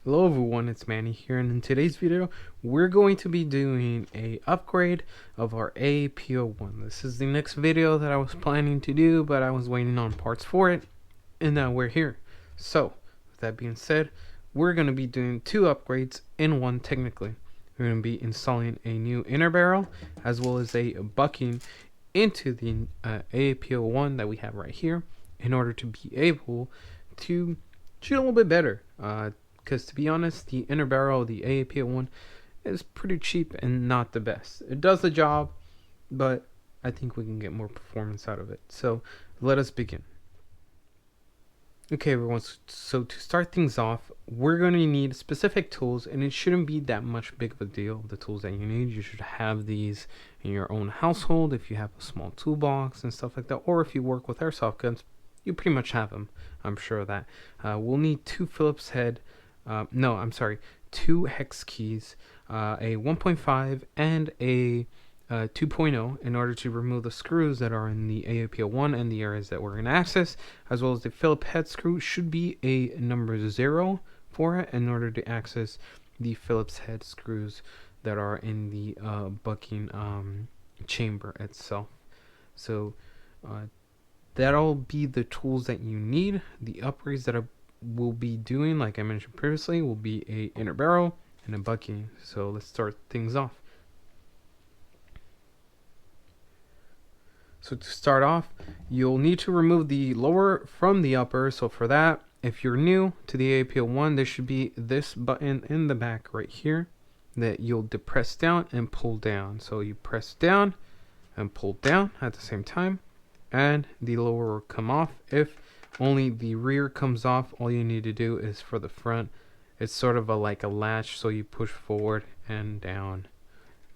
Hello everyone, it's Manny here, and in today's video we're going to be doing a upgrade of our AAP01. This is the next video that I was planning to do, but I was waiting on parts for it, and now we're here. So, with that being said, we're going to be doing two upgrades in one technically. We're going to be installing a new inner barrel, as well as a bucking into the AAP01 that we have right here, in order to be able to shoot a little bit better. Because to be honest, the inner barrel of the AAP01 is pretty cheap and not the best. It does the job, but I think we can get more performance out of it. So let us begin. Okay everyone, so to start things off, we're going to need specific tools, and it shouldn't be that much big of a deal. The tools that you need, you should have these in your own household if you have a small toolbox and stuff like that, or if you work with airsoft guns, you pretty much have them. I'm sure of that. We'll need two Phillips head, two hex keys, a 1.5 and a 2.0 in order to remove the screws that are in the AAP01 and the areas that we're going to access, as well as the Phillips head screw should be a number 0 for it in order to access the Phillips head screws that are in the bucking chamber itself. So that'll be the tools that you need. The upgrades that we'll be doing, like I mentioned previously, will be a inner barrel and a bucking. So let's start things off. So to start off, you'll need to remove the lower from the upper. So for that, if you're new to the AAP01, there should be this button in the back right here that you'll depress down and pull down. So you press down and pull down at the same time, and the lower will come off. If only the rear comes off, all you need to do is for the front, it's sort of like a latch, so you push forward and down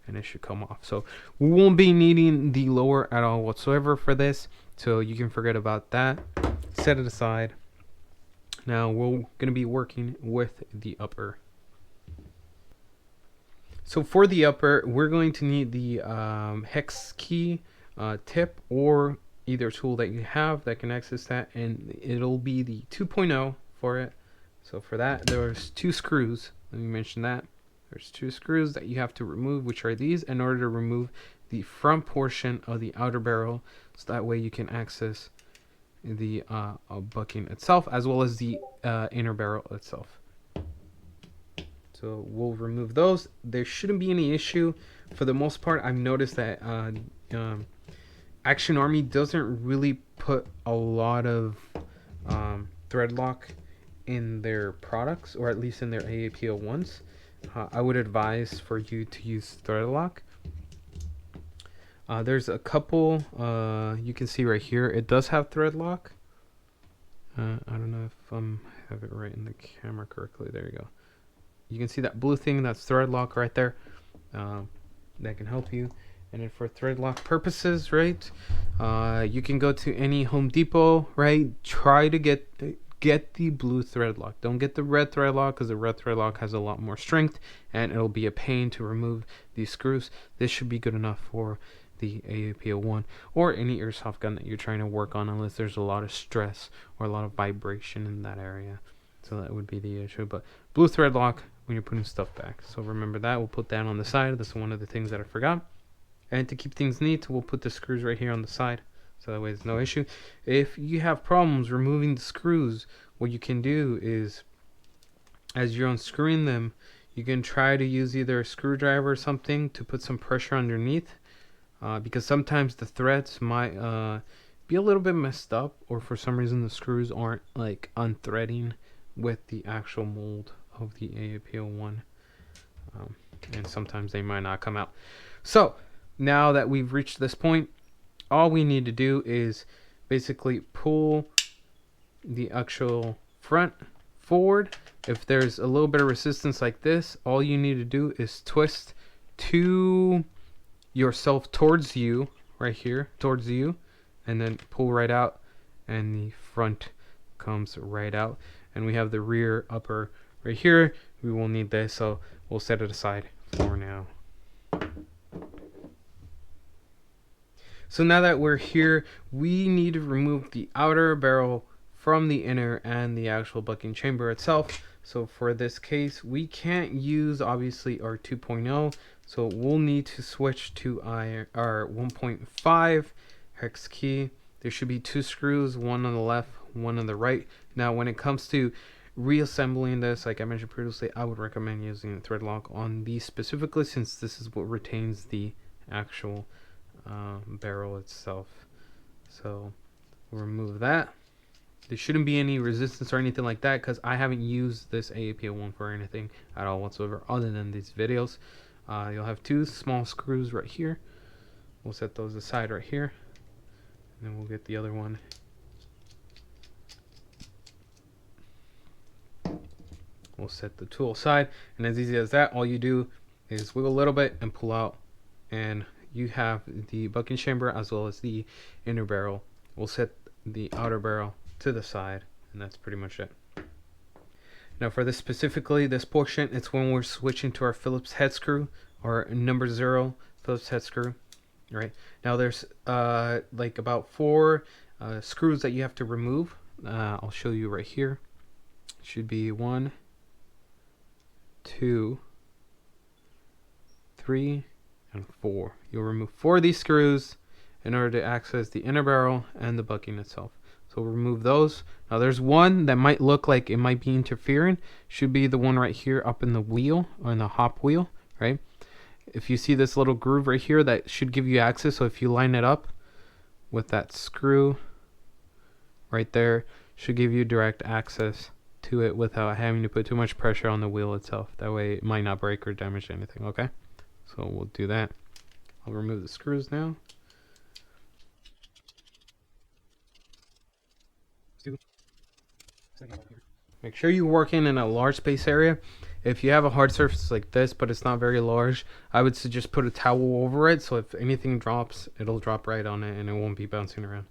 and it should come off. So we won't be needing the lower at all whatsoever for this, so you can forget about that. Set it aside. Now we're going to be working with the upper. So for the upper, we're going to need the hex key tip, or either tool that you have that can access that, and it'll be the 2.0 for it. So for that, there's two screws. Let me mention that. There's two screws that you have to remove, which are these, in order to remove the front portion of the outer barrel, so that way you can access the bucking itself, as well as the inner barrel itself. So we'll remove those. There shouldn't be any issue. For the most part, I've noticed that Action Army doesn't really put a lot of thread lock in their products, or at least in their AAP01s. I would advise for you to use thread lock. There's a couple you can see right here. It does have thread lock. I don't know if I have it right in the camera correctly. There you go. You can see that blue thing, that's thread lock right there. That can help you. And then for thread lock purposes, right, you can go to any Home Depot, right? Try to get the blue thread lock. Don't get the red thread lock, because the red thread lock has a lot more strength and it'll be a pain to remove these screws. This should be good enough for the AAP01 or any airsoft gun that you're trying to work on, unless there's a lot of stress or a lot of vibration in that area. So that would be the issue. But blue thread lock when you're putting stuff back. So remember that. We'll put that on the side. That's one of the things that I forgot. And to keep things neat, we'll put the screws right here on the side, so that way there's no issue. If you have problems removing the screws, what you can do is, as you're unscrewing them, you can try to use either a screwdriver or something to put some pressure underneath, because sometimes the threads might be a little bit messed up, or for some reason the screws aren't like unthreading with the actual mold of the AAP01, and sometimes they might not come out. So now that we've reached this point, all we need to do is basically pull the actual front forward. If there's a little bit of resistance like this, all you need to do is twist to yourself towards you, right here, towards you, and then pull right out, and the front comes right out. And we have the rear upper right here. We will need this, so we'll set it aside for now. So now that we're here, we need to remove the outer barrel from the inner and the actual bucking chamber itself. So for this case, we can't use obviously our 2.0, so we'll need to switch to our 1.5 hex key. There should be 2 screws, one on the left, one on the right. Now when it comes to reassembling this, like I mentioned previously, I would recommend using the thread lock on these specifically, since this is what retains the actual barrel itself. So we'll remove that. There shouldn't be any resistance or anything like that, because I haven't used this AAP01 for anything at all whatsoever other than these videos. You'll have 2 small screws right here. We'll set those aside right here, and then we'll get the other one. We'll set the tool aside, and as easy as that, all you do is wiggle a little bit and pull out, and you have the bucking chamber as well as the inner barrel. We'll set the outer barrel to the side, and that's pretty much it. Now for this specifically, this portion, it's when we're switching to our Phillips head screw, or number 0 Phillips head screw. Right now there's like about 4 screws that you have to remove. I'll show you right here. It should be 1, 2, 3, and 4. You'll remove 4 of these screws in order to access the inner barrel and the bucking itself. So we'll remove those. Now there's one that might look like it might be interfering. Should be the one right here up in the wheel, or in the hop wheel, right? If you see this little groove right here, that should give you access. So if you line it up with that screw right there, should give you direct access to it without having to put too much pressure on the wheel itself. That way it might not break or damage anything, okay? So we'll do that. I'll remove the screws now. Make sure you're working in a large space area. If you have a hard surface like this, but it's not very large, I would suggest put a towel over it, so if anything drops, it'll drop right on it and it won't be bouncing around.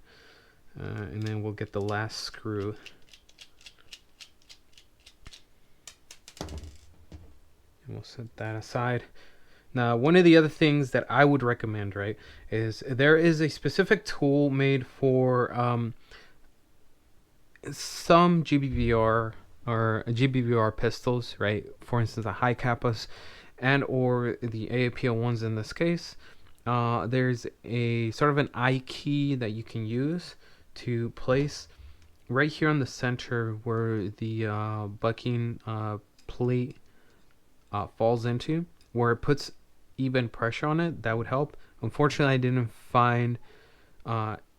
And then we'll get the last screw. And we'll set that aside. Now, one of the other things that I would recommend, right, is there is a specific tool made for some GBVR or GBVR pistols, right? For instance, the high kappas and or the AAP01s in this case. There's a sort of an eye key that you can use to place right here on the center where the bucking plate falls into, where it puts even pressure on it. That would help. Unfortunately, I didn't find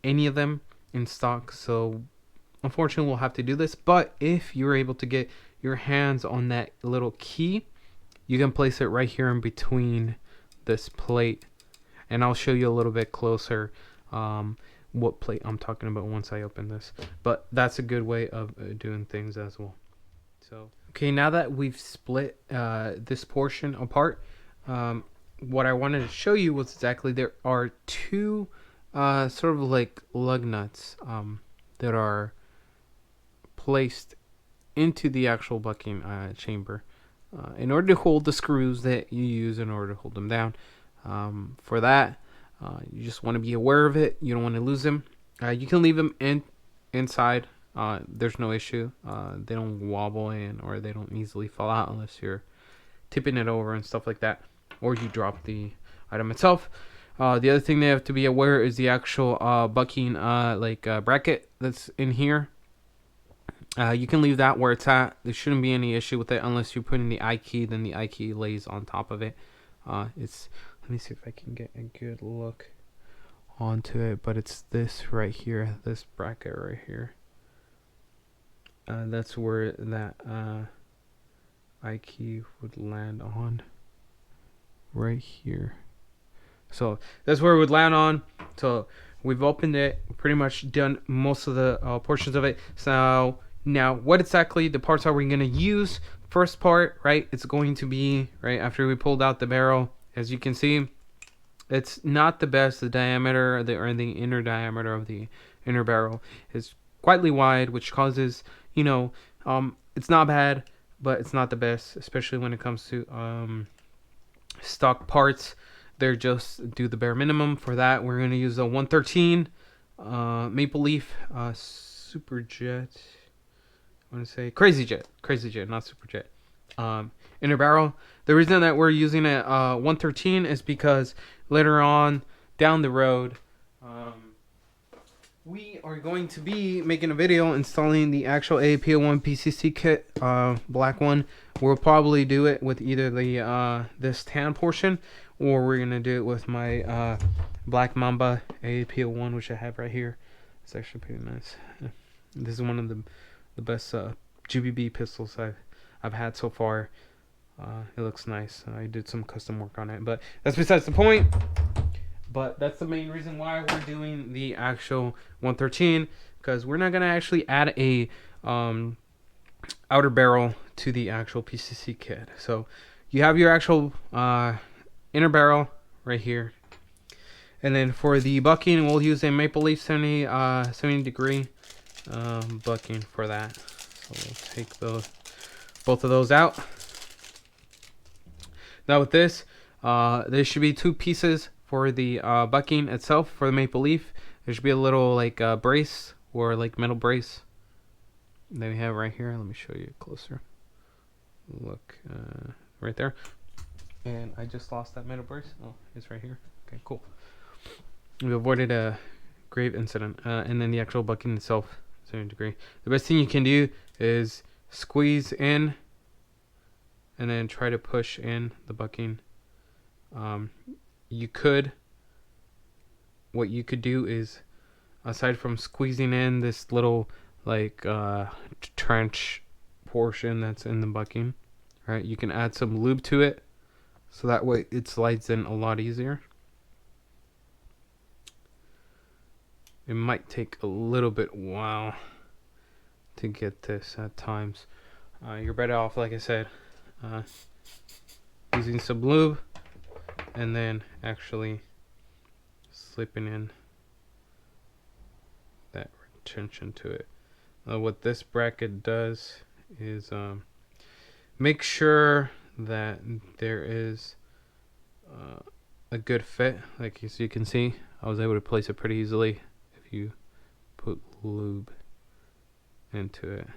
any of them in stock, so unfortunately we'll have to do this. But if you're able to get your hands on that little key, you can place it right here in between this plate, and I'll show you a little bit closer what plate I'm talking about once I open this. But that's a good way of doing things as well. So okay, now that we've split this portion apart, what I wanted to show you was exactly there are 2 sort of like lug nuts that are placed into the actual bucking chamber in order to hold the screws that you use in order to hold them down. For that, you just want to be aware of it. You don't want to lose them. You can leave them inside. There's no issue. They don't wobble in, or they don't easily fall out unless you're tipping it over and stuff like that, or you drop the item itself. The other thing they have to be aware is the actual bucking bracket that's in here. You can leave that where it's at. There shouldn't be any issue with it unless you put in the eye key. Then the eye key lays on top of it. Let me see if I can get a good look onto it, but it's this right here, this bracket right here. That's where that eye key would land on, right here. So that's where it would land on. So we've opened it, pretty much done most of the portions of it. So now what exactly the parts are we going to use? First part, right, it's going to be right after we pulled out the barrel. As you can see, it's not the best. The diameter or the inner diameter of the inner barrel is quite wide, which causes, it's not bad, but it's not the best, especially when it comes to stock parts. They're just do the bare minimum. For that, we're going to use a 113 Maple Leaf Superjet I want to say Crazy Jet, not Super Jet. Inner barrel. The reason that we're using a 113 is because later on down the road, we are going to be making a video installing the actual AAP01 PCC kit, black one. We'll probably do it with either the this tan portion, or we're gonna do it with my Black Mamba AAP01, which I have right here. It's actually pretty nice. This is one of the best GBB pistols I've had so far. It looks nice. I did some custom work on it, but that's besides the point. But that's the main reason why we're doing the actual 113, because we're not gonna actually add a outer barrel to the actual PCC kit. So you have your actual inner barrel right here, and then for the bucking, we'll use a Maple Leaf 70 degree bucking for that. So we'll take both of those out. Now with this, there should be two pieces for the bucking itself. For the Maple Leaf, there should be a little like brace, or like metal brace that we have right here. Let me show you closer. Look, right there. And I just lost that metal brace. Oh, it's right here. Okay, cool. We avoided a grave incident. And then the actual bucking itself, 70 degree. The best thing you can do is squeeze in and then try to push in the bucking. What you could do is, aside from squeezing in this little like trench portion that's in the bucking, right, you can add some lube to it, so that way it slides in a lot easier. It might take a little bit while to get this at times. You're better off, like I said, using some lube and then actually slipping in that retention to it. What this bracket does is make sure that there is a good fit. Like as you can see, I was able to place it pretty easily if you put lube into it.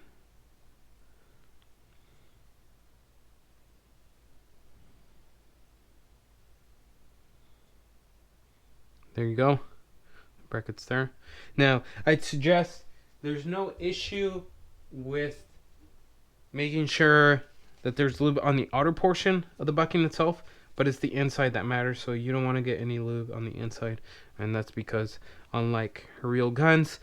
There you go. Brackets there. Now, I'd suggest there's no issue with making sure that there's lube on the outer portion of the bucking itself, but it's the inside that matters, so you don't want to get any lube on the inside. And that's because, unlike real guns,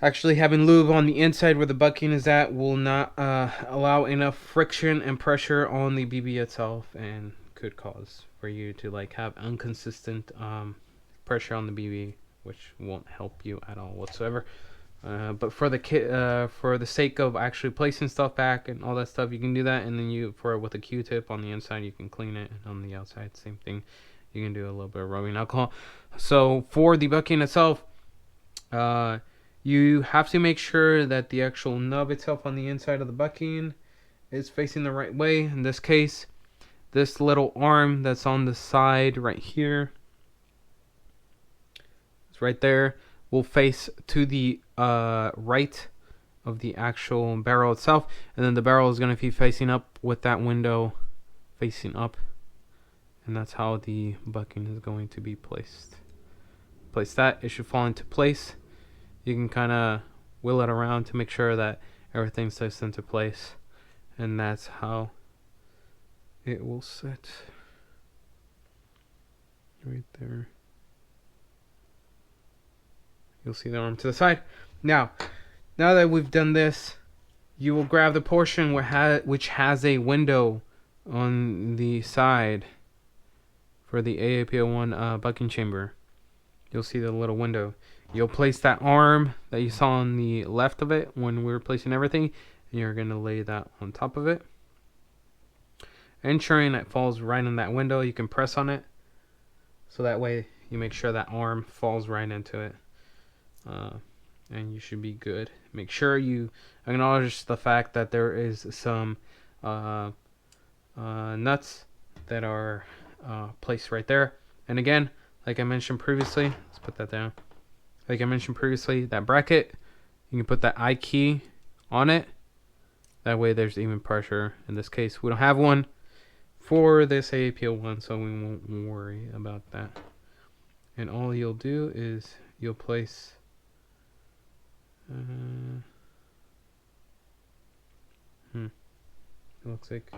actually having lube on the inside where the bucking is at will not allow enough friction and pressure on the BB itself, and could cause for you to like have inconsistent pressure on the BB, which won't help you at all whatsoever. But for the kit, for the sake of actually placing stuff back and all that stuff, you can do that, and then with a Q-tip on the inside, you can clean it, and on the outside, same thing. You can do a little bit of rubbing alcohol. So for the bucking itself, you have to make sure that the actual nub itself on the inside of the bucking is facing the right way. In this case, this little arm that's on the side right here, it's right there, will face to the right of the actual barrel itself, and then the barrel is going to be facing up with that window facing up, and that's how the bucking is going to be placed. Place that, it should fall into place. You can kind of wheel it around to make sure that everything sits into place, and that's how it will sit right there. You'll see the arm to the side. Now that we've done this, you will grab the portion which has a window on the side for the AAP01 bucking chamber. You'll see the little window. You'll place that arm that you saw on the left of it when we were placing everything, and you're going to lay that on top of it, ensuring it falls right in that window. You can press on it, so that way you make sure that arm falls right into it, and you should be good. Make sure you acknowledge the fact that there is some nuts that are placed right there. And again, like I mentioned previously, let's put that down. Like I mentioned previously, that bracket, you can put that I key on it. That way there's even pressure. In this case, we don't have one for this AAP01, so we won't worry about that. And all you'll do is you'll place it looks like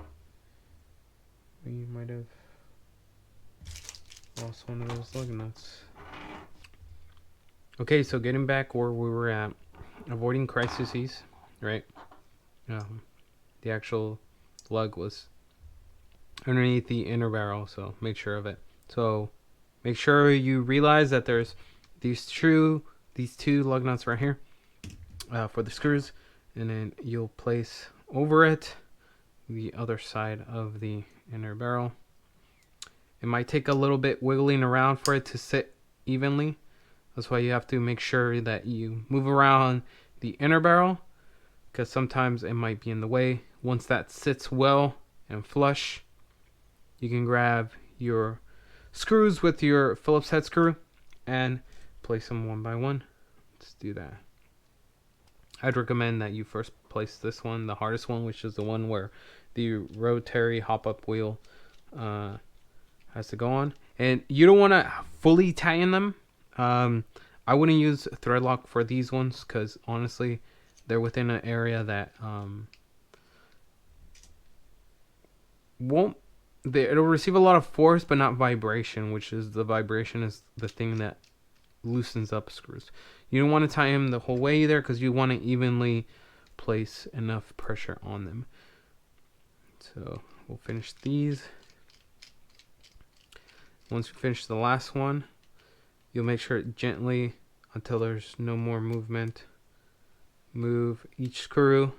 we might have lost one of those lug nuts. Okay, so getting back where we were at, avoiding crises, right? The actual lug was underneath the inner barrel, so make sure of it. So make sure you realize that there's these two lug nuts right here for the screws, and then you'll place over it the other side of the inner barrel. It might take a little bit wiggling around for it to sit evenly. That's why you have to make sure that you move around the inner barrel, because sometimes it might be in the way. Once that sits well and flush, you can grab your screws with your Phillips head screw and place them one by one. Let's do that. I'd recommend that you first place this one, the hardest one, which is the one where the rotary hop-up wheel has to go on. And you don't want to fully tighten them. I wouldn't use thread lock for these ones because honestly, they're within an area that it'll receive a lot of force but not vibration, which is the vibration is the thing that loosens up screws. You don't want to tie them the whole way either because you want to evenly place enough pressure on them. So we'll finish these. Once you finish the last one, you'll make sure gently until there's no more movement. Move each screw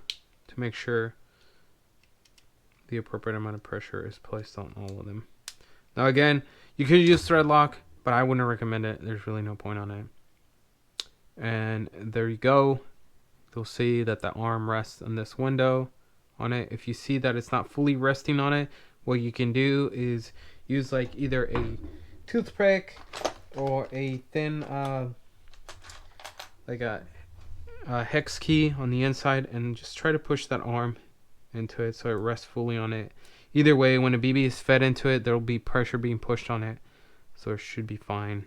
to make sure the appropriate amount of pressure is placed on all of them. Now again, you could use thread lock, but I wouldn't recommend it. There's really no point on it. And there you go. You'll see that the arm rests on this window on it. If you see that it's not fully resting on it, what you can do is use like either a toothpick or a thin like a hex key on the inside and just try to push that arm into it so it rests fully on it. Either way, when a BB is fed into it, there will be pressure being pushed on it, so it should be fine.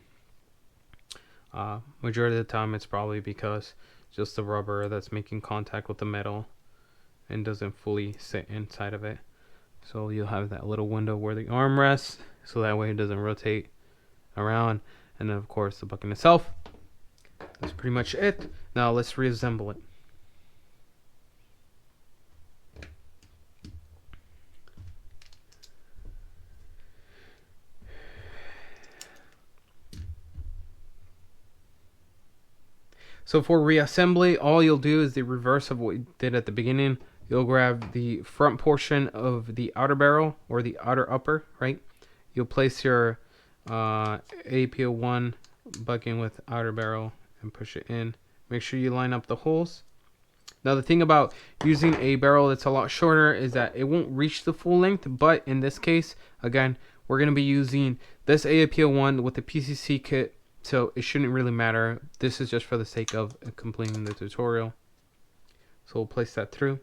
Majority of the time it's probably because just the rubber that's making contact with the metal and doesn't fully sit inside of it. So you'll have that little window where the arm rests, so that way it doesn't rotate around. And then of course the bucket itself. That's pretty much it. Now let's reassemble it. So for reassembly, all you'll do is the reverse of what we did at the beginning. You'll grab the front portion of the outer barrel or the outer upper, right? You'll place your AAP01 bucking with outer barrel and push it in. Make sure you line up the holes. Now the thing about using a barrel that's a lot shorter is that it won't reach the full length, but in this case, again, we're going to be using this AAP01 with the PCC kit, so it shouldn't really matter. This is just for the sake of completing the tutorial. So we'll place that through.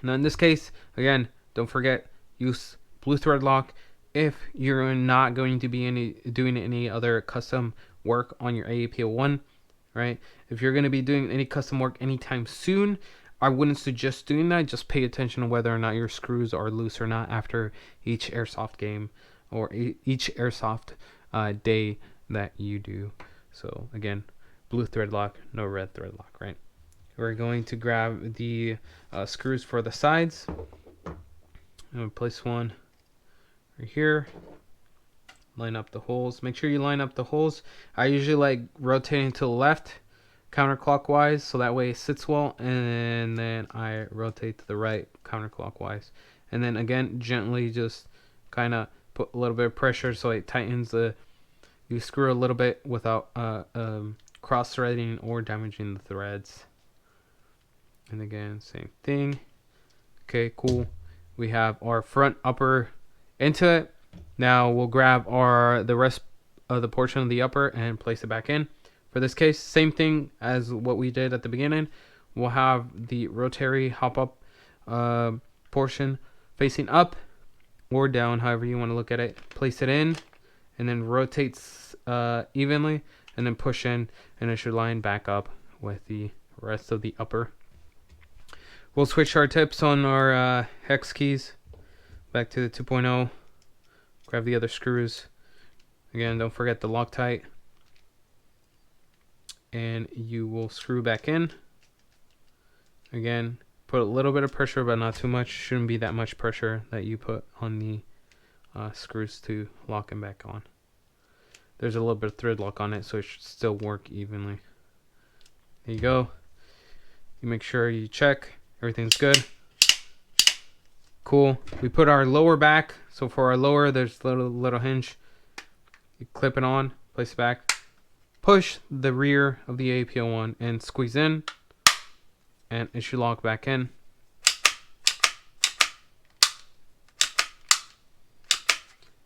Now in this case, again, don't forget, use blue thread lock if you're not going to be doing any other custom work on your AAP01, right? If you're going to be doing any custom work anytime soon, I wouldn't suggest doing that. Just pay attention to whether or not your screws are loose or not after each airsoft game or each airsoft day that you do. So again, blue thread lock, no red thread lock, right? We're going to grab the screws for the sides. I'm going to place one right here. Line up the holes. Make sure you line up the holes. I usually like rotating to the left counterclockwise so that way it sits well, and then I rotate to the right counterclockwise. And then again, gently just kind of put a little bit of pressure so it tightens you screw a little bit without cross threading or damaging the threads. And again, same thing. Okay, cool. We have our front upper into it. Now we'll grab the rest of the portion of the upper and place it back in. For this case, same thing as what we did at the beginning. We'll have the rotary hop up portion facing up or down, however you want to look at it. Place it in and then rotates evenly, and then push in, and it should line back up with the rest of the upper. We'll switch our tips on our hex keys back to the 2.0. Grab the other screws. Again, don't forget the Loctite. And you will screw back in. Again, put a little bit of pressure, but not too much. Shouldn't be that much pressure that you put on the screws to lock them back on. There's a little bit of thread lock on it, so it should still work evenly. There you go. You make sure you check everything's good. Cool. We put our lower back. So for our lower, there's a little hinge. You clip it on, place it back, push the rear of the AAP01 and squeeze in, and it should lock back in.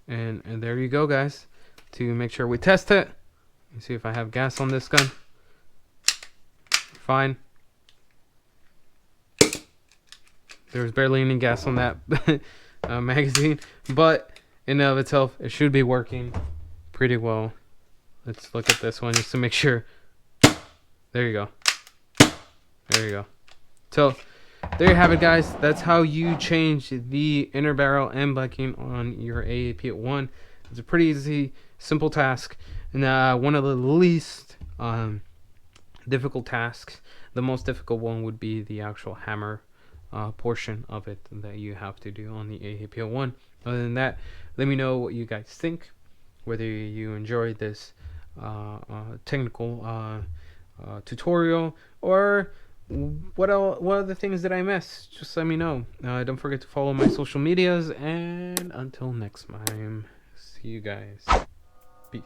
And there you go, guys. To make sure we test it. Let me see if I have gas on this gun. Fine. There's barely any gas on that magazine, but in and of itself, it should be working pretty well. Let's look at this one just to make sure. There you go. There you go. So there you have it, guys. That's how you change the inner barrel and bucking on your AAP01. It's a pretty easy, simple task, and one of the least difficult tasks. The most difficult one would be the actual hammer portion of it that you have to do on the AAP01. Other than that, let me know what you guys think, whether you enjoyed this technical tutorial, or what other things did I miss. Just let me know. Don't forget to follow my social medias, and until next time, see you guys. Peace.